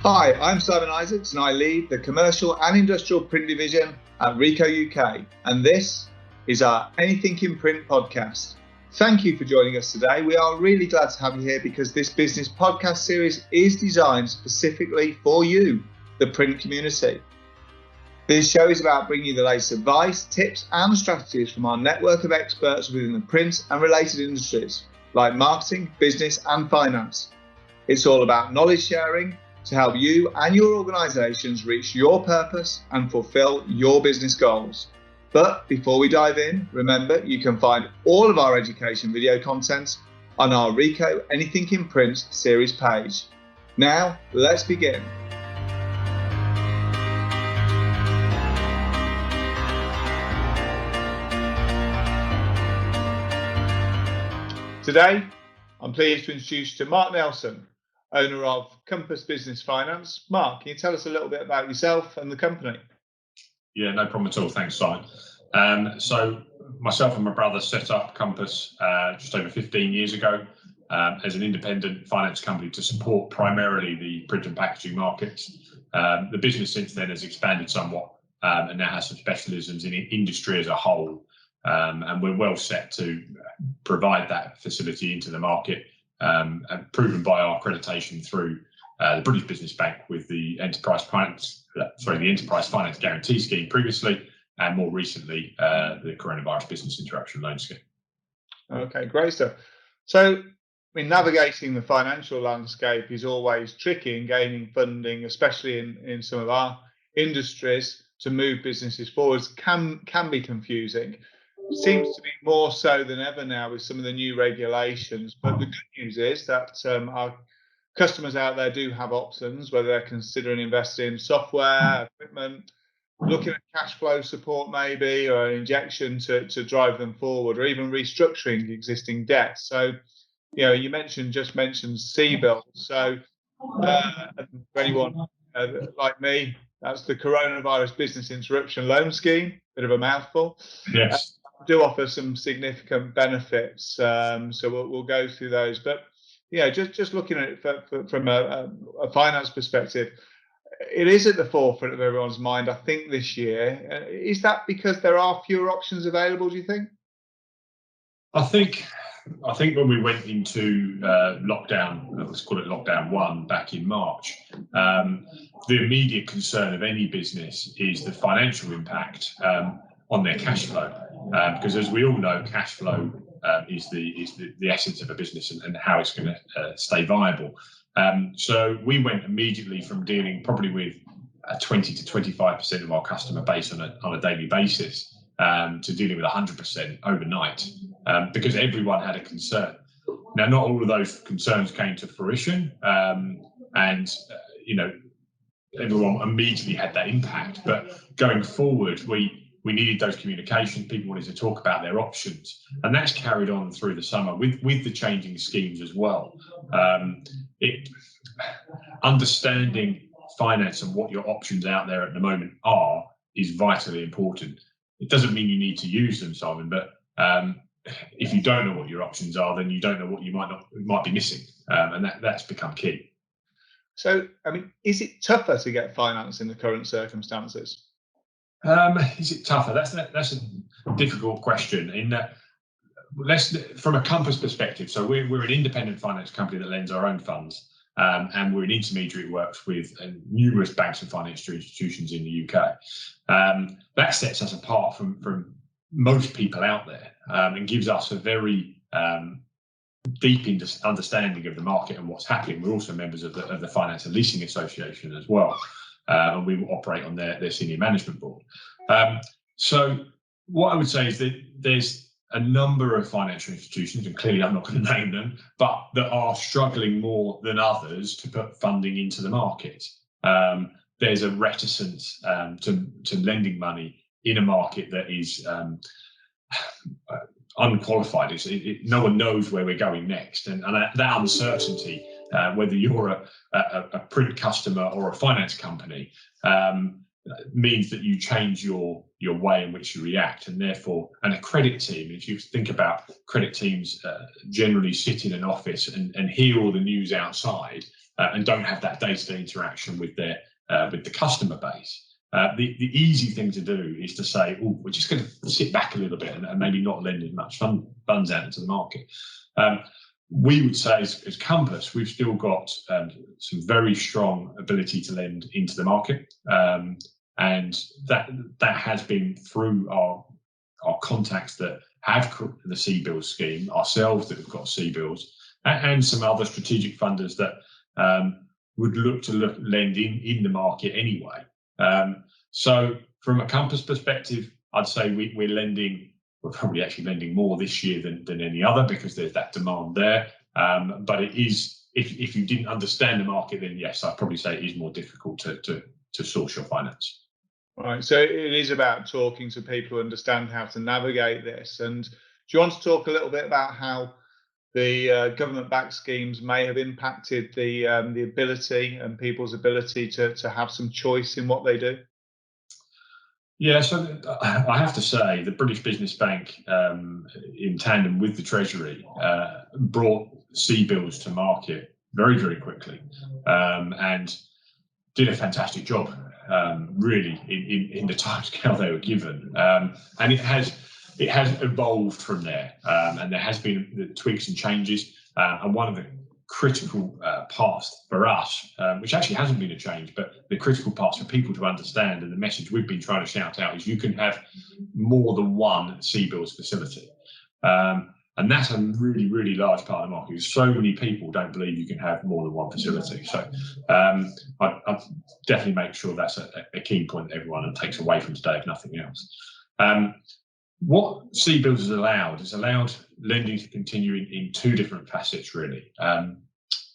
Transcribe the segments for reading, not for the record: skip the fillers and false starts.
Hi, I'm Simon Isaacs and I lead the commercial and industrial print division at Ricoh UK, and this is our Anything in Print podcast. Thank you for joining us today. We are really glad to have you here because this business podcast series is designed specifically for you, the print community. This show is about bringing you the latest advice, tips and strategies from our network of experts within the print and related industries like marketing, business and finance. It's all about knowledge sharing to help you and your organisations reach your purpose and fulfil your business goals. But before we dive in, remember you can find all of our education video content on our Ricoh Anything in Print series page. Now, let's begin. Today, I'm pleased to introduce you to Mark Nelson, owner of Compass Business Finance. Mark, can you tell us a little bit about yourself and the company? Yeah, no problem at all. Thanks, Simon. So myself and my brother set up Compass just over 15 years ago as an independent finance company to support primarily the print and packaging markets. The business since then has expanded somewhat and now has some specialisms in industry as a whole. And we're well set to provide that facility into the market, and proven by our accreditation through the British Business Bank with the Enterprise Finance Guarantee Scheme previously, and more recently the Coronavirus Business Interruption Loan Scheme. Okay, great stuff. So, navigating the financial landscape is always tricky, and gaining funding, especially in some of our industries, to move businesses forwards can be confusing. Seems to be more so than ever now with some of the new regulations. But the good news is that our customers out there do have options, whether they're considering investing in software, equipment, looking at cash flow support maybe, or an injection to drive them forward, or even restructuring existing debt. So, you just mentioned CBILS. So for anyone like me, that's the Coronavirus Business Interruption Loan Scheme. Bit of a mouthful. Yes. Do offer some significant benefits, so we'll go through those. But just looking at it from a finance perspective, it is at the forefront of everyone's mind, I think, this year. Is that because there are fewer options available, do you think? I think when we went into lockdown, let's call it lockdown 1 back in March, the immediate concern of any business is the financial impact on their cash flow, because as we all know, cash flow is the essence of a business and how it's going to stay viable. So we went immediately from dealing probably with 20 to 25% of our customer base on a daily basis to dealing with 100% overnight, because everyone had a concern. Now, not all of those concerns came to fruition, and everyone immediately had that impact. But going forward, we needed those communications. People wanted to talk about their options, and that's carried on through the summer with the changing schemes as well. Understanding finance and what your options out there at the moment is vitally important. It doesn't mean you need to use them, Simon, but if you don't know what your options are, then you don't know what you might be missing, and that's become key. So, is it tougher to get finance in the current circumstances? Is it tougher? That's a difficult question. In that, from a Compass perspective, so we're an independent finance company that lends our own funds, and we're an intermediary that works with numerous banks and financial institutions in the UK. That sets us apart from most people out there, and gives us a very deep understanding of the market and what's happening. We're also members of the Finance and Leasing Association as well. And we will operate on their senior management board. So what I would say is that there's a number of financial institutions, and clearly I'm not going to name them, but that are struggling more than others to put funding into the market. There's a reticence to lending money in a market that is unqualified. No one knows where we're going next, and that uncertainty, whether you're a print customer or a finance company, means that you change your way in which you react, and therefore, and a credit team, if you think about credit teams, generally sit in an office and hear all the news outside and don't have that day-to-day interaction with their with the customer base. The easy thing to do is to say, oh, we're just going to sit back a little bit and maybe not lend as much funds out into the market. We would say as Compass, we've still got some very strong ability to lend into the market. And that has been through our contacts that have the CBILS scheme, ourselves that have got CBILS, and some other strategic funders that would look to lend in the market anyway. So from a Compass perspective, I'd say we're lending. We're probably actually lending more this year than any other because there's that demand there. But it is, if you didn't understand the market, then yes, I'd probably say it is more difficult to source your finance. Right, so it is about talking to people who understand how to navigate this. And do you want to talk a little bit about how the government-backed schemes may have impacted the ability and people's ability to have some choice in what they do? Yeah, so I have to say the British Business Bank, in tandem with the Treasury, brought CBILS to market very, very quickly, and did a fantastic job, really, in the timescale they were given. And it has evolved from there, and there has been tweaks and changes. And one of the critical parts for us, which actually hasn't been a change, but the critical parts for people to understand, and the message we've been trying to shout out, is you can have more than one CBILS facility. And that's a really, really large part of the market. So many people don't believe you can have more than one facility. So I'd definitely make sure that's a key point that everyone takes away from today, if nothing else. What CBILS has allowed lending to continue in two different facets, really.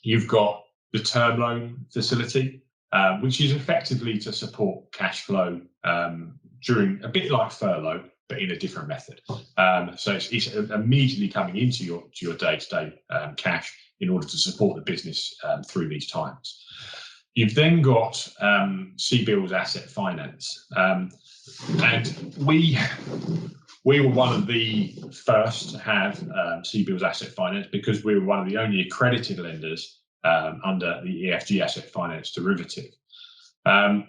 You've got the term loan facility, which is effectively to support cash flow during, a bit like furlough, but in a different method. So it's immediately coming into your day-to-day cash in order to support the business through these times. You've then got CBILS asset finance, and we were one of the first to have CBILS asset finance because we were one of the only accredited lenders under the EFG asset finance derivative. And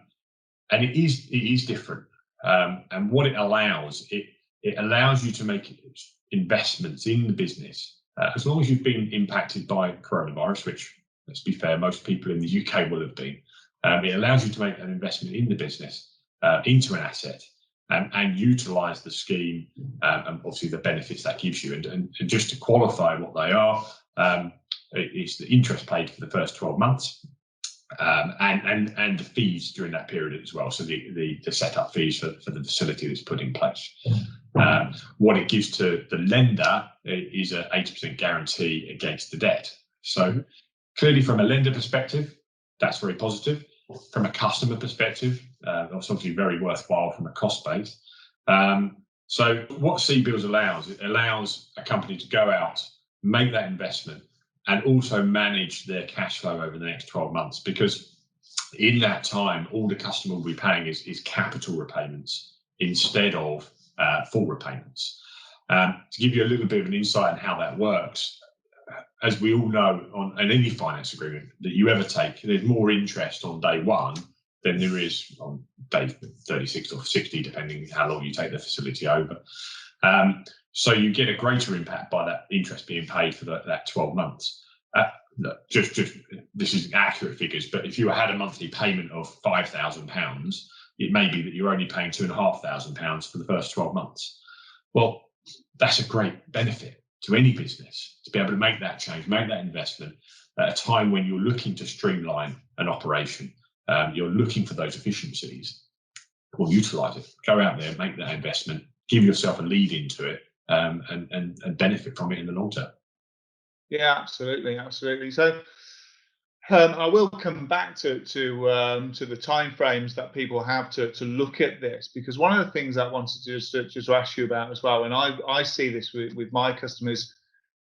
it is different. And what it allows you to make investments in the business as long as you've been impacted by coronavirus, which, let's be fair, most people in the UK will have been. It allows you to make an investment in the business, into an asset, and utilise the scheme, and obviously the benefits that gives you. And just to qualify what they are, it's the interest paid for the first 12 months. And the fees during that period as well. So the setup fees for the facility that's put in place. What it gives to the lender is an 80% guarantee against the debt. So clearly, from a lender perspective, that's very positive. From a customer perspective, that's obviously very worthwhile from a cost base. So what CBILS allows, it allows a company to go out, make that investment, and also manage their cash flow over the next 12 months, because in that time, all the customer will be paying is capital repayments instead of full repayments. To give you a little bit of an insight on how that works, as we all know, on any finance agreement that you ever take, there's more interest on day one than there is on day 36 or 60, depending how long you take the facility over. So you get a greater impact by that interest being paid for that 12 months. Just this is accurate figures, but if you had a monthly payment of £5,000, it may be that you're only paying £2,500 for the first 12 months. Well, that's a great benefit to any business to be able to make that change, make that investment at a time when you're looking to streamline an operation. You're looking for those efficiencies. Well, utilise it. Go out there, make that investment, give yourself a lead into it, and benefit from it in the long term. Yeah, absolutely. So I will come back to the timeframes that people have to look at this, because one of the things I wanted to ask you about as well, and I see this with my customers,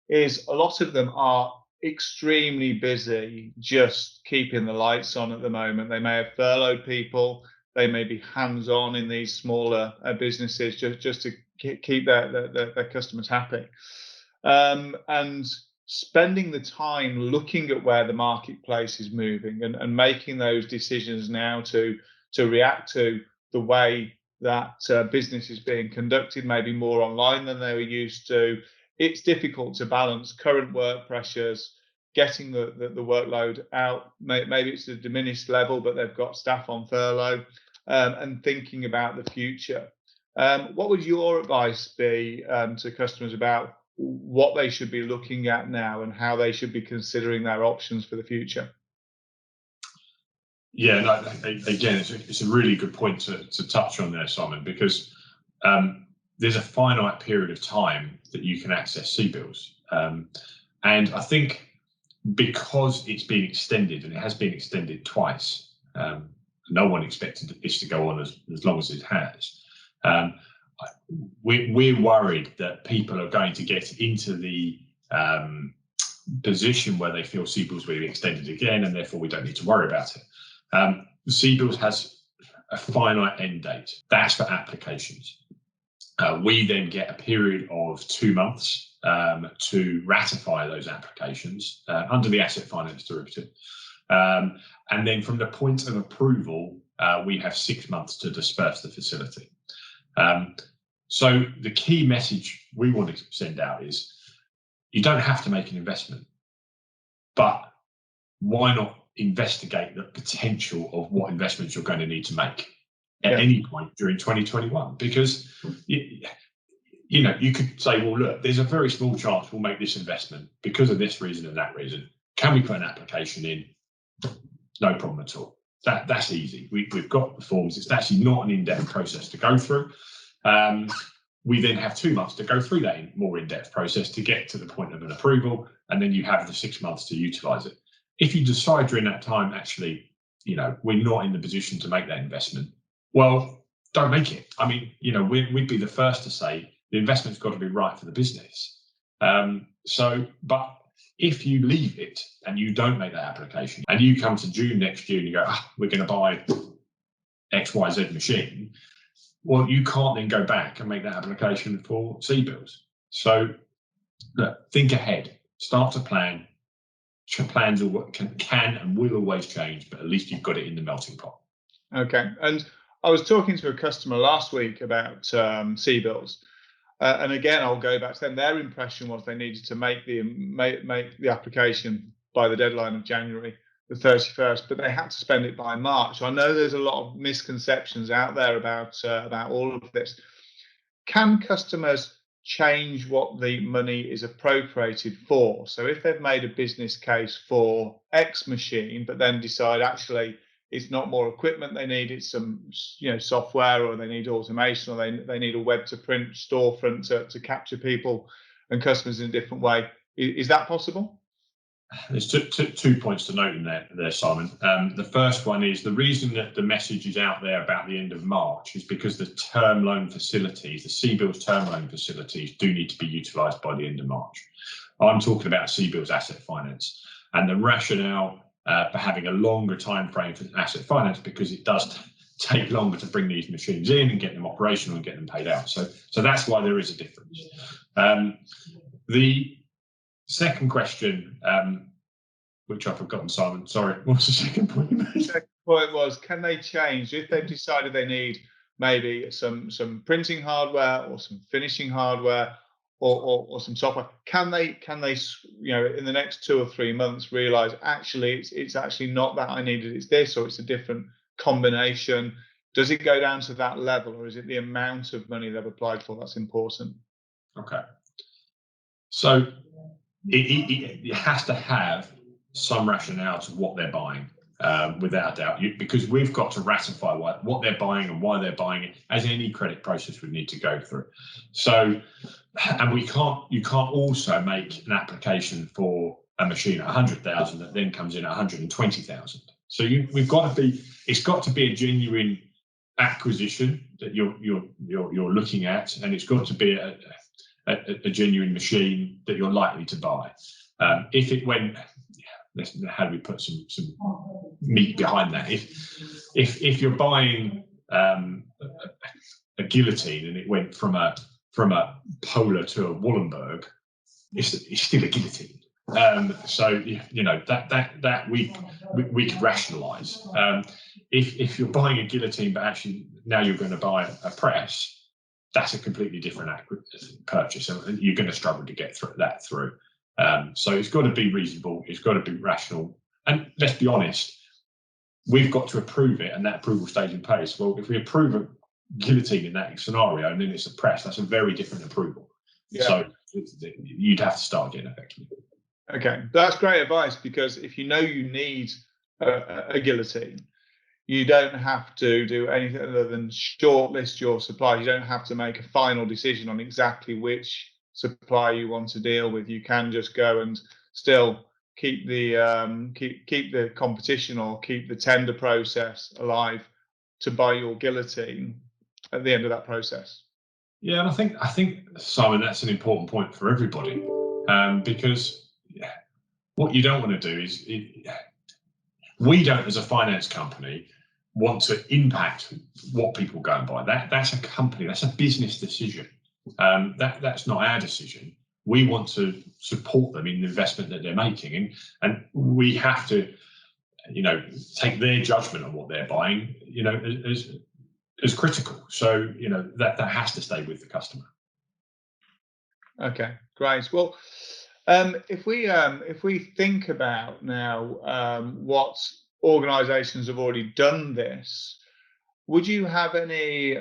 is a lot of them are extremely busy just keeping the lights on at the moment. They may have furloughed people. they may be hands-on in these smaller businesses just to keep their customers happy. And spending the time looking at where the marketplace is moving and making those decisions now to react to the way that business is being conducted, maybe more online than they were used to. It's difficult to balance current work pressures, getting the workload out. Maybe it's a diminished level, but they've got staff on furlough, and thinking about the future. What would your advice be to customers about what they should be looking at now and how they should be considering their options for the future? Yeah, no, again, it's a really good point to touch on there, Simon, because there's a finite period of time that you can access CBILS. And I think because it's been extended, and it has been extended twice, no one expected this to go on as long as it has. We're worried that people are going to get into the position where they feel CBILS will be extended again, and therefore we don't need to worry about it. CBILS has a finite end date. That's for applications. We then get a period of 2 months to ratify those applications under the asset finance derivative. And then from the point of approval, we have 6 months to disperse the facility. So the key message we want to send out is you don't have to make an investment, but why not investigate the potential of what investments you're going to need to make at any point during 2021? Because you could say, well, look, there's a very small chance we'll make this investment because of this reason and that reason. Can we put an application in? No problem at all. That's easy. We've got the forms. It's actually not an in-depth process to go through. We then have 2 months to go through that more in-depth process to get to the point of an approval, and then you have the 6 months to utilise it. If you decide during that time, actually, we're not in the position to make that investment, well, don't make it. I mean, we'd be the first to say the investment's got to be right for the business. But if you leave it and you don't make that application, and you come to June next year and you go, we're going to buy XYZ machine, well, you can't then go back and make that application for CBILS. So look, think ahead, start to plan. Plans can and will always change, but at least you've got it in the melting pot. Okay. And I was talking to a customer last week about CBILS, and again, I'll go back to them. Their impression was they needed to make the application by the deadline of January the 31st, but they had to spend it by March. I know there's a lot of misconceptions out there about all of this. Can customers change what the money is appropriated for? So if they've made a business case for X machine, but then decide actually it's not more equipment they need, it's some software, or they need automation, or they need a web to print storefront to capture people and customers in a different way, is that possible? There's two points to note in there, Simon. The first one is the reason that the message is out there about the end of March is because the term loan facilities, the CBILS term loan facilities, do need to be utilised by the end of March. I'm talking about CBILS asset finance, and the rationale for having a longer time frame for asset finance, because it does take longer to bring these machines in and get them operational and get them paid out. So that's why there is a difference. The second question, which I've forgotten, Simon, sorry, what's the second point you made? The second point was, can they change if they've decided they need maybe some printing hardware or some finishing hardware or some software? Can they in the next 2 or 3 months realize actually it's actually not that I needed, it's this, or it's a different combination? Does it go down to that level, or is it the amount of money they've applied for that's important? Okay, so it has to have some rationale to what they're buying, without doubt, because we've got to ratify what they're buying and why they're buying it, as any credit process would need to go through. So, and you can't also make an application for a machine at 100,000 that then comes in at 120,000. So it's got to be a genuine acquisition that you're looking at, and it's got to be a genuine machine that you're likely to buy. If it went, how do we put some meat behind that? If you're buying a guillotine and it went from a polar to a Wallenberg, it's still a guillotine. So that we could rationalise. If you're buying a guillotine, but actually now you're going to buy a press, that's a completely different purchase, and you're going to struggle to get that through. So it's got to be reasonable, it's got to be rational, and let's be honest, we've got to approve it, and that approval stays in place. Well, if we approve a guillotine in that scenario and then it's a press, that's a very different approval. Yeah. So you'd have to start again effectively. Okay, that's great advice, because if you know you need a guillotine, you don't have to do anything other than shortlist your suppliers. You don't have to make a final decision on exactly which supplier you want to deal with. You can just go and still keep the keep the competition or keep the tender process alive to buy your guillotine at the end of that process. Yeah, and I think Simon, that's an important point for everybody, because what you don't want to do is we don't, as a finance company, want to impact what people go and buy. That's a company, that's a business decision. That's not our decision. We want to support them in the investment that they're making, and we have to, take their judgment on what they're buying, as critical. So that has to stay with the customer. Okay, great. Well, if we think about now what organisations have already done this, would you have any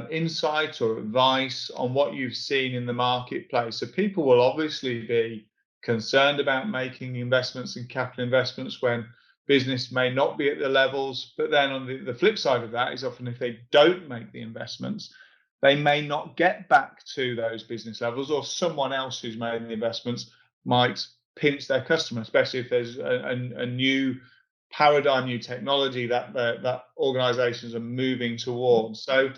insight or advice on what you've seen in the marketplace? So people will obviously be concerned about making investments and capital investments when business may not be at the levels, but then on the flip side of that is often if they don't make the investments, they may not get back to those business levels, or someone else who's made the investments might pinch their customer, especially if there's a new paradigm, new technology that organizations are moving towards. So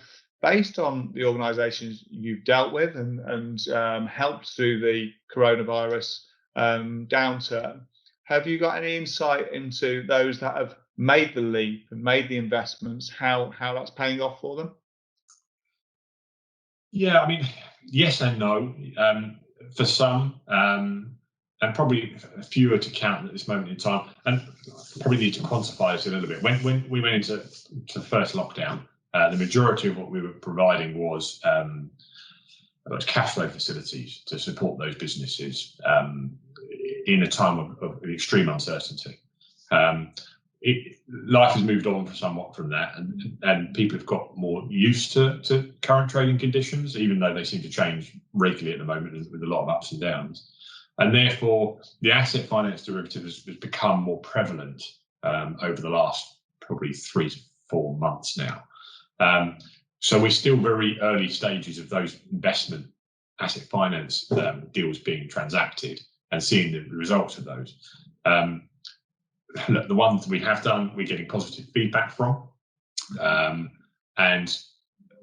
based on the organizations you've dealt with and helped through the coronavirus downturn, have you got any insight into those that have made the leap and made the investments, how that's paying off for them? Yeah, I mean, yes and no. For some, and probably fewer to count at this moment in time, and probably need to quantify this a little bit. When we went into the first lockdown, the majority of what we were providing was cash flow facilities to support those businesses in a time of extreme uncertainty. Life has moved on somewhat from that, and people have got more used to current trading conditions, even though they seem to change regularly at the moment with a lot of ups and downs. And therefore, the asset finance derivative has become more prevalent over the last probably 3 to 4 months now. So we're still very early stages of those investment asset finance deals being transacted and seeing the results of those. Look, the ones we have done, we're getting positive feedback from, and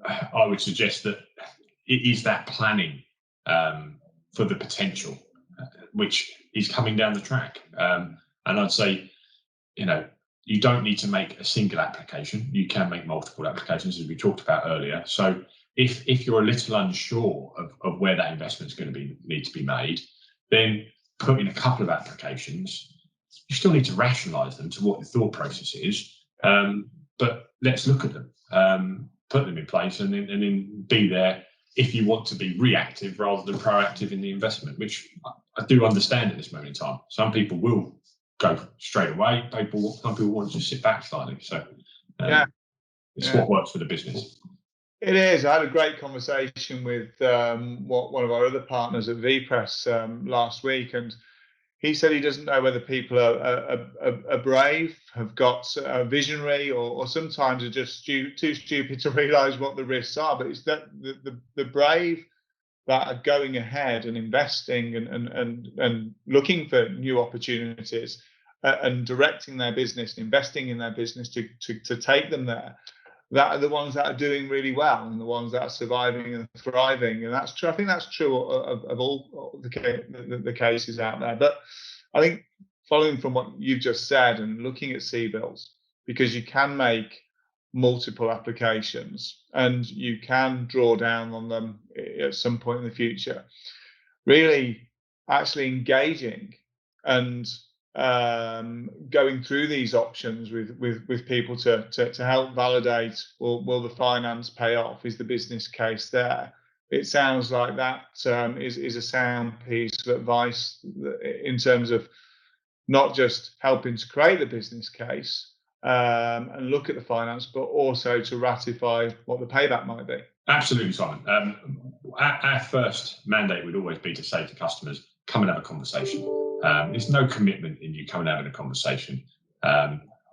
I would suggest that it is that planning for the potential which is coming down the track. And I'd say, you don't need to make a single application. You can make multiple applications, as we talked about earlier. So if you're a little unsure of where that investment is going to need to be made, then put in a couple of applications. You still need to rationalise them to what the thought process is, but let's look at them, put them in place, and then be there if you want to be reactive rather than proactive in the investment, which I do understand at this moment in time. Some people will go straight away. Some people want to just sit back slightly. So it's what works for the business. It is. I had a great conversation with one of our other partners at VPress last week, and he said he doesn't know whether people are brave, have got a visionary, or sometimes are just too stupid to realise what the risks are. But it's that the brave that are going ahead and investing and looking for new opportunities and directing their business and investing in their business to take them there. That are the ones that are doing really well and the ones that are surviving and thriving. And that's true. I think that's true of all the cases out there. But I think following from what you've just said and looking at CBILS, because you can make multiple applications, and you can draw down on them at some point in the future. Really actually engaging and going through these options with people to help validate, will the finance pay off? Is the business case there? It sounds like that is a sound piece of advice in terms of not just helping to create the business case and look at the finance, but also to ratify what the payback might be. Absolutely, Simon. Our first mandate would always be to say to customers, come and have a conversation. There's no commitment in you coming and having a conversation.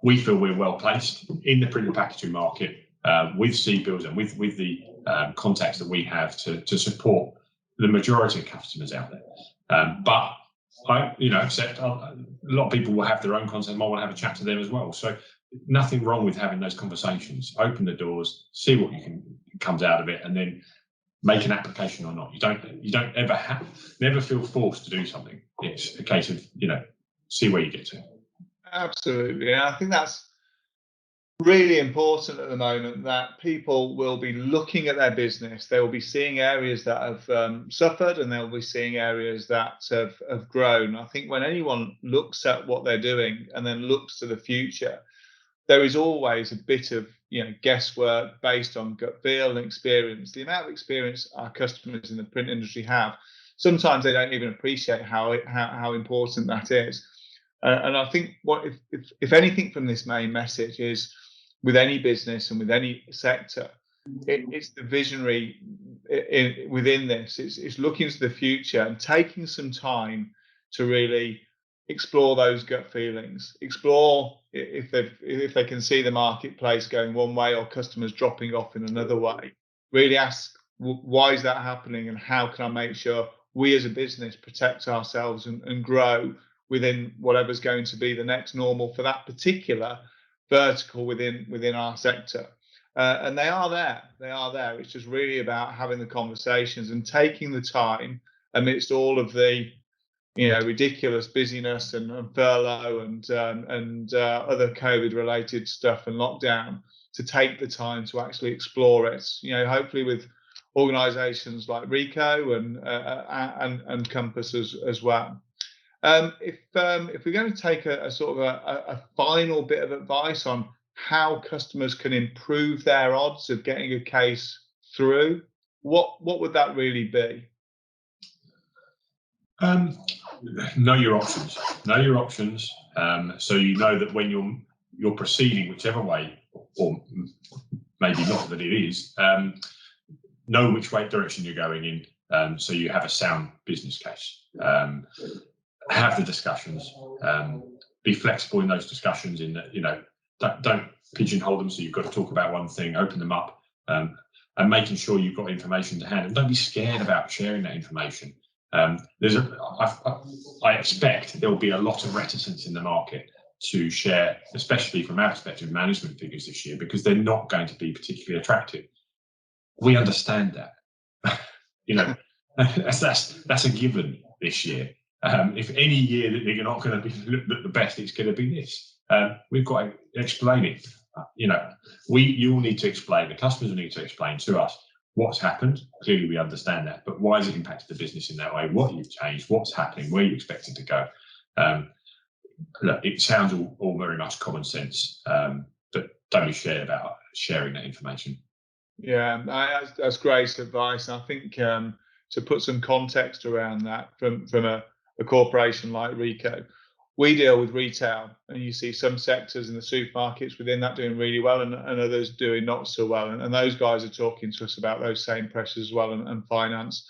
We feel we're well placed in the print and packaging market with CBILS and with the contacts that we have to support the majority of customers out there. But I, accept a lot of people will have their own content. Might want to have a chat to them as well. So nothing wrong with having those conversations. Open the doors, see what comes out of it, and then make an application or not. You don't ever never feel forced to do something. It's a case of see where you get to. Absolutely, and I think that's really important at the moment, that people will be looking at their business. They will be seeing areas that have suffered, and they'll be seeing areas that have grown. I think when anyone looks at what they're doing and then looks to the future, there is always a bit of guesswork based on gut feel and experience. The amount of experience our customers in the print industry have, sometimes they don't even appreciate how important that is. And I think what if anything from this main message is, with any business and with any sector, it's the visionary within this. It's looking to the future and taking some time to really explore those gut feelings, explore if they can see the marketplace going one way or customers dropping off in another way. Really ask, why is that happening, and how can I make sure we as a business protect ourselves and grow within whatever's going to be the next normal for that particular vertical within our sector. And they are there. It's just really about having the conversations and taking the time amidst all of the ridiculous busyness and furlough and other COVID related stuff and lockdown, to take the time to actually explore it. Hopefully with organisations like Rico and Compass as well. If we're going to take a sort of a final bit of advice on how customers can improve their odds of getting a case through, what would that really be? Know your options. So you know that when you're proceeding whichever way, or maybe not that it is, know which direction you're going in, so you have a sound business case. Have the discussions. Be flexible in those discussions. In that, don't pigeonhole them. So you've got to talk about one thing, open them up, and making sure you've got information to hand, and don't be scared about sharing that information. I expect there will be a lot of reticence in the market to share, especially from our perspective, management figures this year, because they're not going to be particularly attractive. We understand that. That's a given this year. If any year that you're not going to be the best, it's going to be this. We've got to explain it. You all need to explain. The customers will need to explain to us what's happened. Clearly, we understand that, but why has it impacted the business in that way? What you've changed? What's happening? Where you expect it to go? Look, it sounds all very much common sense, but don't be scared about sharing that information. Yeah, that's great advice. I think to put some context around that, from a corporation like Rico, we deal with retail, and you see some sectors in the supermarkets within that doing really well, and others doing not so well. And those guys are talking to us about those same pressures as well, and finance.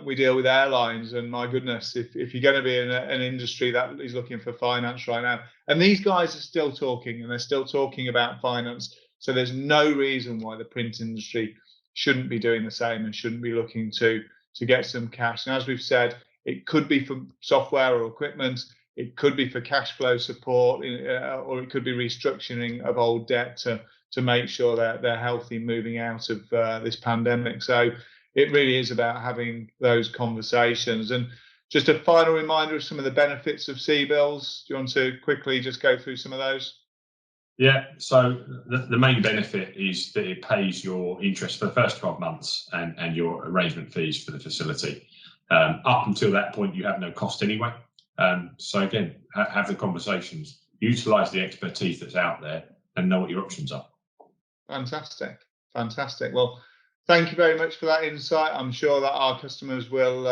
We deal with airlines, and my goodness, if you're going to be in an industry that is looking for finance right now, and these guys are still talking, and they're still talking about finance. So there's no reason why the print industry shouldn't be doing the same and shouldn't be looking to get some cash. And as we've said, it could be for software or equipment. It could be for cash flow support, or it could be restructuring of old debt to make sure that they're healthy moving out of this pandemic. So it really is about having those conversations. And just a final reminder of some of the benefits of CBILS. Do you want to quickly just go through some of those? Yeah, so the main benefit is that it pays your interest for the first 12 months and your arrangement fees for the facility. Up until that point, you have no cost anyway. So again, have the conversations, utilise the expertise that's out there and know what your options are. Fantastic. Well, thank you very much for that insight. I'm sure that our customers will,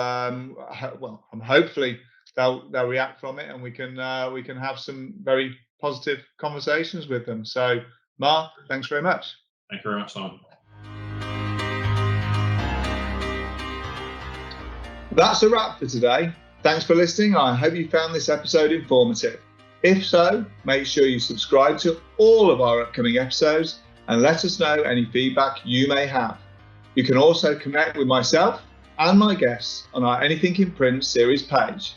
hopefully they'll react from it, and we can have some very positive conversations with them. So, Mark, thanks very much. Thank you very much, Simon. That's a wrap for today. Thanks for listening. I hope you found this episode informative. If so, make sure you subscribe to all of our upcoming episodes and let us know any feedback you may have. You can also connect with myself and my guests on our Anything in Print series page.